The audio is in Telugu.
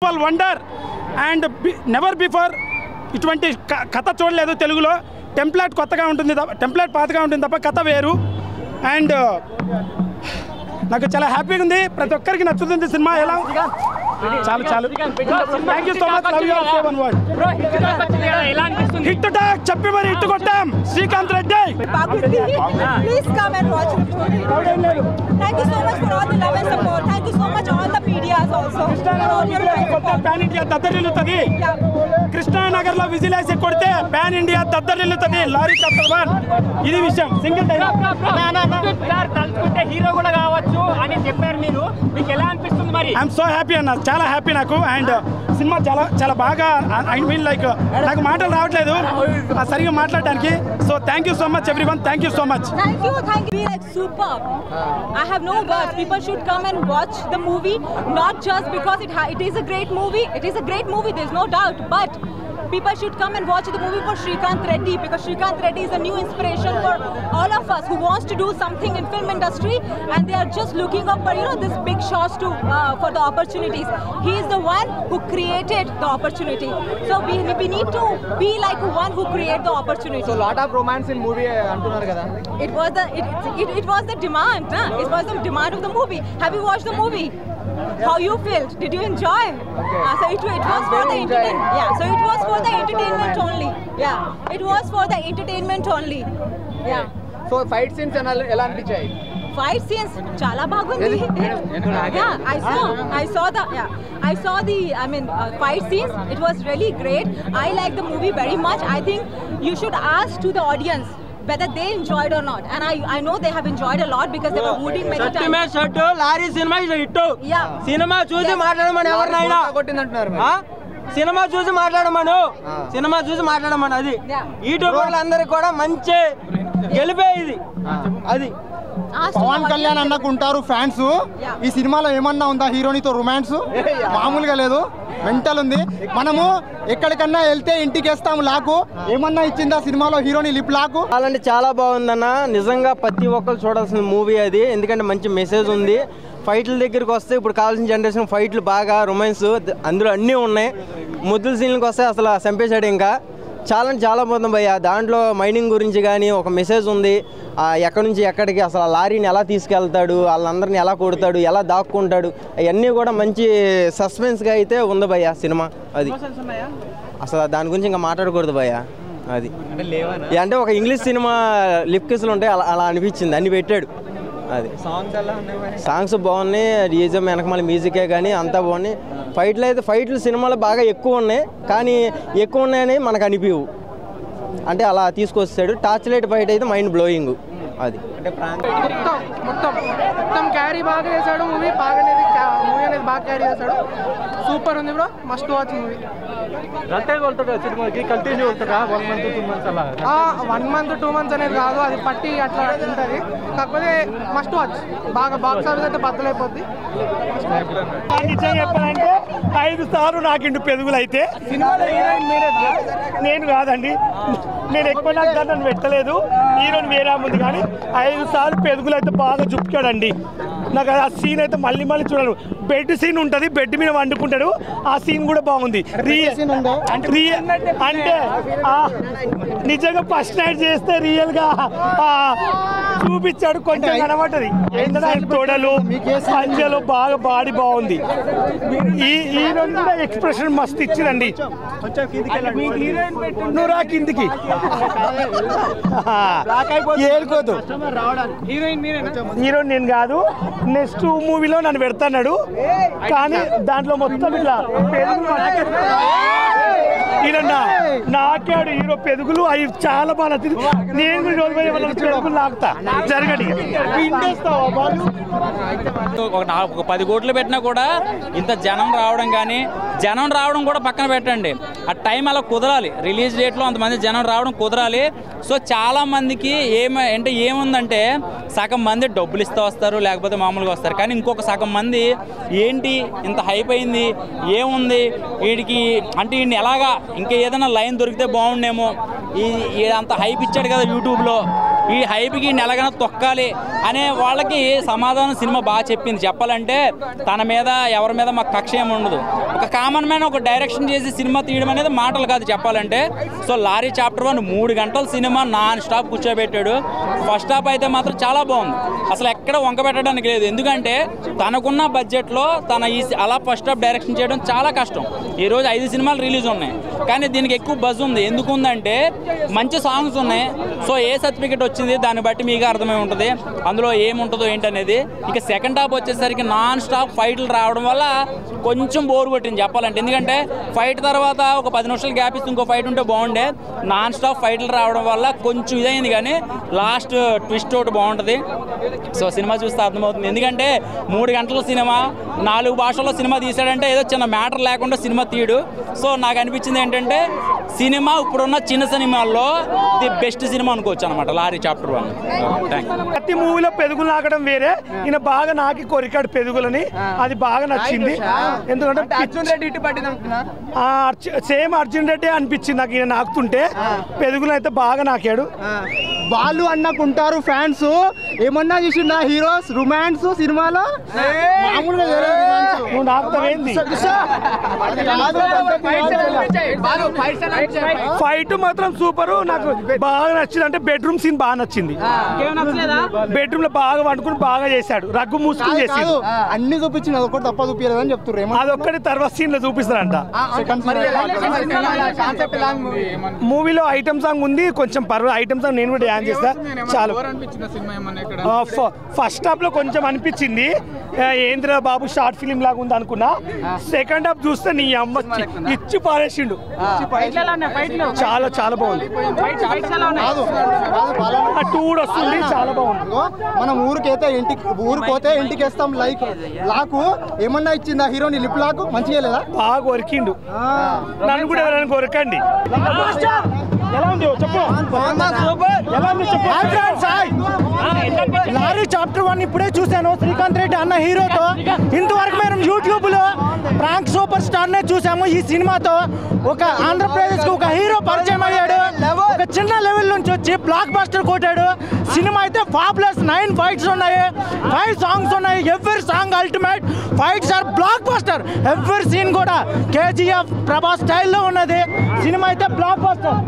వండర్ అండ్ నెవర్ బిఫోర్ ఇటువంటి కథ చూడలేదు తెలుగులో. టెంప్లెట్ కొత్తగా ఉంటుంది, టెంప్లెట్ పాతగా ఉంటుంది తప్ప కథ వేరు. అండ్ నాకు చాలా హ్యాపీగా ఉంది, ప్రతి ఒక్కరికి నచ్చుతుంది సినిమా. ఎలా చాలు చాలు thank you so much. Love you all. Say one word hit talk చెప్పి మరి హిట్ కొట్టాం. Srikanth Reddy please come and watch it. Thank you so much for all the love and support. Thank you so much all the medias also. Pan India దద్దరిల్లుతుంది. కృష్ణానగర్ లో విజిలేసి కొడితే పాన్ ఇండియా దద్దరిల్లుతుంది. లారీ చాప్టర్ 1 ఇది విషయం. సింగిల్ డైలాగ్ తలుచుకుంటే హీరో కూడా కావచ్చు అని చెప్పారు మీరు. మీకు ఎలా అనిపిస్తుంది మరి? ఐఎమ్ సో హ్యాపీ అన్న, చాలా హ్యాపీ నాకు. అండ్ సినిమా చాలా చాలా బాగా, ఐ మీన్ లైక్ నాకు మాటలు రావట్లేదు సరిగా మాట్లాడడానికి. So thank you so much everyone. Thank you so much. Thank you. Like superb. I have no words. People should come and watch the movie, not just because it is a great movie. It is a great movie. There's no doubt. But people should come and watch the movie for Srikanth Reddy, because Srikanth Reddy is a new inspiration for all of us who wants to do something in film industry, and they are just looking up for this big shots to for the opportunities. He is the one who created the opportunity. So we need to be like one who create the opportunity. So lot of romance in movie antunaru kada. It was the demand. It was the demand of the movie. Have you watched the movie? How you felt? Did you enjoy? Okay. So it was for the entertainment. Yeah. So it was for the entertainment only. Yeah. It was for the entertainment only. Yeah. So fight scenes ela anpichayi? Fight scenes chala bagundi. Yeah. I saw the fight scenes. It was really great. I like the movie very much. I think you should ask to the audience whether they enjoyed or not, and I know they have enjoyed a lot because they were hooting many times. Lorry cinema hit. Yeah. Cinema చూసి మాట్లాడమని ఎవరినైనా కొట్టిందంటున్నారు మరి. సినిమా చూసి మాట్లాడమను, సినిమా చూసి మాట్లాడమను. అది యూట్యూబర్లు అందరికి కూడా మంచి గెలిపే ఇది. అది పవన్ కళ్యాణ్ అన్నకుంటారు ఫ్యాన్స్. ఈ సినిమాలో ఏమన్నా ఉందా హీరోనితో రొమాన్స్? మామూలుగా లేదు, మెంటల్ ఉంది. మనము ఎక్కడికన్నా వెళ్తే ఇంటికి వేస్తాము లాకు. ఏమన్నా ఇచ్చిందా సినిమాలో హీరోని లిప్ లాకు? అలాంటి చాలా బాగుందన్న, నిజంగా ప్రతి ఒక్కరు చూడాల్సిన మూవీ అది. ఎందుకంటే మంచి మెసేజ్ ఉంది. ఫైట్ల దగ్గరికి వస్తే ఇప్పుడు కావాల్సిన జనరేషన్ ఫైట్లు బాగా, రొమాన్స్ అందులో అన్నీ ఉన్నాయి. ముద్దుల సీన్లకు వస్తే అసలు చంపేశాడు. ఇంకా చాలా చాలా బాగుంది భయ్య. దాంట్లో మైనింగ్ గురించి కానీ ఒక మెసేజ్ ఉంది. ఎక్కడి నుంచి ఎక్కడికి అసలు ఆ లారీని ఎలా తీసుకెళ్తాడు, వాళ్ళందరినీ ఎలా కొడతాడు, ఎలా దాక్కుంటాడు, అవన్నీ కూడా మంచి సస్పెన్స్గా అయితే ఉంది భయ్య సినిమా. అది అసలు దాని గురించి ఇంకా మాట్లాడకూడదు భయ్య. అది అంటే ఒక ఇంగ్లీష్ సినిమా లిప్ కిస్లు ఉంటాయి, అలా అనిపించింది. అన్ని పెట్టాడు. అది సాంగ్స్ బాగున్నాయి, రీజం వెనకమాల మ్యూజికే కానీ అంతా బాగున్నాయి. ఫైట్లు సినిమాలు బాగా ఎక్కువ ఉన్నాయి, కానీ ఎక్కువ ఉన్నాయని మనకు అనిపించవు. అంటే అలా తీసుకొస్తాడు. టార్చ్ లైట్ ఫైట్ అయితే మైండ్ బ్లోయింగ్. అది మొత్తం క్యారీ బాగా చేశాడు. మూవీ అనేది బాగా క్యారీ చేశాడు. సూపర్ ఉంది bro, must watch movie. 1 month 2 months అనేది కాదు, అది పట్టి అట్లా ఉంటుంది. కాకపోతే మస్ట్ వాచ్. బాగా బాక్స్ ఆఫీస్ అయితే బద్దలైపోద్ది. నిజంగా చెప్పాలంటే 5 సార్లు నాకిండు పెరుగులు అయితే. నేను కాదండి, నేను ఎక్కువ నాకు దాన్ని పెట్టలేదు. హీరోని వేరే ఉంది, కానీ 5 సార్లు పెరుగులు అయితే బాగా చూపుతాడండి. నాకు ఆ సీన్ అయితే మళ్ళీ చూడాలి. బెడ్ సీన్ ఉంటుంది, బెడ్ మీద వండుకుంటాడు. ఆ సీన్ కూడా బాగుంది. అంటే నిజంగా ఫస్ట్ నైట్ చేస్తే రియల్ గా చూపించాడు. కొంచెం కనబడ్డది ఏంటంటే ఆయన తొడలు పంజలు బాగా బాడీ బాగుంది. ఈ హీరోయిన్ కూడా ఎక్స్ప్రెషన్ మస్తు ఇచ్చిందండి. నువ్వు రా కిందికి ఏడుకోదు. హీరోయిన్ నేను కాదు, నెక్స్ట్ మూవీలో నన్ను పెడతాడు. కానీ దాంట్లో మొత్తం ఇట్లా ఈయనన్నా నాకాడు హీరో పెరుగులు అవి చాలా బాగా నచ్చింది. నేను కూడా పెరుగులు లాగుతా జరగడి. ఒక 10 కోట్లు పెట్టినా కూడా ఇంత జనం రావడం కూడా పక్కన పెట్టండి. ఆ టైం అలా కుదరాలి. రిలీజ్ డేట్లో అంతమంది జనం రావడం కుదరాలి. సో చాలా మందికి ఏముందంటే సగం మంది డబ్బులు ఇస్తూ వస్తారు, లేకపోతే మామూలుగా వస్తారు. కానీ ఇంకొక సగం మంది ఏంటి ఇంత హైప్ అయింది, ఏముంది వీడికి అంటే వీడిని ఎలాగా ఇంకా ఏదైనా లైన్ దొరికితే బాగుండేమో, అంత హైప్ ఇచ్చాడు కదా యూట్యూబ్లో, ఈ హైప్కి నెలగన తొక్కాలి అనే వాళ్ళకి సమాధానం సినిమా బాగా చెప్పింది. చెప్పాలంటే తన మీద ఎవరి మీద మాకు కక్ష ఏమి ఉండదు. ఒక కామన్ మ్యాన్ ఒక డైరెక్షన్ చేసి సినిమా తీయడం అనేది మాటలు కాదు చెప్పాలంటే. సో లారీ చాప్టర్ 1 3 గంటల సినిమా నాన్ స్టాప్ కూర్చోబెట్టాడు. ఫస్ట్ హాఫ్ అయితే మాత్రం చాలా బాగుంది, అసలు ఎక్కడ వంక పెట్టడానికి లేదు. ఎందుకంటే తనకున్న బడ్జెట్లో తన అలా ఫస్ట్ హాఫ్ డైరెక్షన్ చేయడం చాలా కష్టం. ఈరోజు 5 సినిమాలు రిలీజ్ ఉన్నాయి, కానీ దీనికి ఎక్కువ బజ్ ఉంది. ఎందుకు ఉందంటే మంచి సాంగ్స్ ఉన్నాయి. సో ఏ సర్టిఫికెట్ వచ్చింది దాన్ని బట్టి మీకు అర్థమై ఉంటుంది అందులో ఏముంటుందో ఏంటనేది. ఇక సెకండ్ హాఫ్ వచ్చేసరికి నాన్ స్టాప్ ఫైట్లు రావడం వల్ల కొంచెం బోర్ కొట్టింది చెప్పాలంటే. ఎందుకంటే ఫైట్ తర్వాత ఒక 10 నిమిషాలు గ్యాప్ ఇస్తే ఇంకో ఫైట్ ఉంటే బాగుండే. నాన్ స్టాప్ ఫైట్లు రావడం వల్ల కొంచెం ఇదైంది, కానీ లాస్ట్ ట్విస్ట్ ఒకటి బాగుంటుంది. సో సినిమా చూస్తే అర్థమవుతుంది. ఎందుకంటే 3 గంటల సినిమా 4 భాషల్లో సినిమా తీసాడంటే ఏదో చిన్న మ్యాటర్ లేకుండా సినిమా తీయడు. సో నాకు అనిపించింది ఏంటంటే సినిమా ఇప్పుడున్న చిన్న సినిమాల్లో ది బెస్ట్ సినిమా అనుకోవచ్చు అనమాట లారీ చాప్టర్ 1. Thank you. ప్రతి మూవీలో పెరుగులు నాకడం వేరే, ఈయన బాగా నాకి కొరికాడు పెరుగులని, అది బాగా నచ్చింది. ఎందుకంటే అర్జున్ రెడ్డి ఇటు పట్టింది సేమ్ అర్జున్ రెడ్డి అనిపించింది నాకు ఈయన నాకుతుంటే. పెరుగులు అయితే బాగా నాకాడు. వాళ్ళు అన్నకుంటారు ఫ్యాన్స్. ఏమన్నా చూసిందా హీరోస్ రొమాన్స్ సినిమాలో మామూలుగా నువ్వు నాకుతావేంది? ఫైట్ మాత్రం సూపర్, నాకు బాగా నచ్చింది. అంటే బెడ్రూమ్ సీన్ బాగా నచ్చింది. బెడ్రూమ్ లో బాగా వండుకుని బాగా చేశాడు, రగ్గు మూసుకుని చేసాడు. అన్ని చూపించింది, అదొకటి తప్ప చూపించలేదు అని చెప్తున్నారు. అదొక్కటి తర్వాత సీన్ లో చూపిస్తారంట. మూవీలో ఐటమ్ సాంగ్ ఉంది, కొంచెం పర్వాలేదు. ఐటమ్ సాంగ్ నేను కూడా డ్యాన్స్ చేస్తా చాలు. ఫస్ట్ హాఫ్ లో కొంచెం అనిపించింది ఏంద్ర బాబు షార్ట్ ఫిలిం లాగా ఉంది అనుకున్నా. సెకండ్ హాఫ్ చూస్తే నీ అమ్మ ఇచ్చి పారేసిండు. చాలా చాలా బాగుంది. టూడ్ వస్తుంది, చాలా బాగుంది. మనం ఊరికైతే ఊరికోతే ఇంటికి వేస్తాం. లైక్ లాకు ఏమన్నా ఇచ్చిందా హీరోని లిప్ లాకు మంచిగా లేదా? బాగా కొరికిండు. నన్ను కూడా ఎవరైనా కొరకండి. ఎలా ఉంది చెప్పు. ఎలా ఉంది చెప్పు. లారీ చాప్టర్ 1 ఇప్పుడే చూశాను శ్రీకాంత్ రెడ్డి అన్న హీరోతో. ఇంతవరకు మేము యూట్యూబ్ లో ప్రాంక్ సూపర్ స్టార్ నే చూసాము. ఈ సినిమాతో ఒక ఆంధ్రప్రదేశ్ కు ఒక హీరో పరిచయం అయ్యాడు. ఒక చిన్న లెవెల్ నుంచి వచ్చి బ్లాక్ బస్టర్ కొట్టాడు. సినిమా అయితే ఫాబ్లెస్. 9 ఫైట్స్ ఉన్నాయి, 5 సాంగ్స్ ఉన్నాయి. Every song ultimate, fights are blockbuster. Every scene కూడా కేజీఎఫ్ ప్రభాస్ స్టైల్లో ఉన్నది. సినిమా అయితే బ్లాక్ బస్టర్.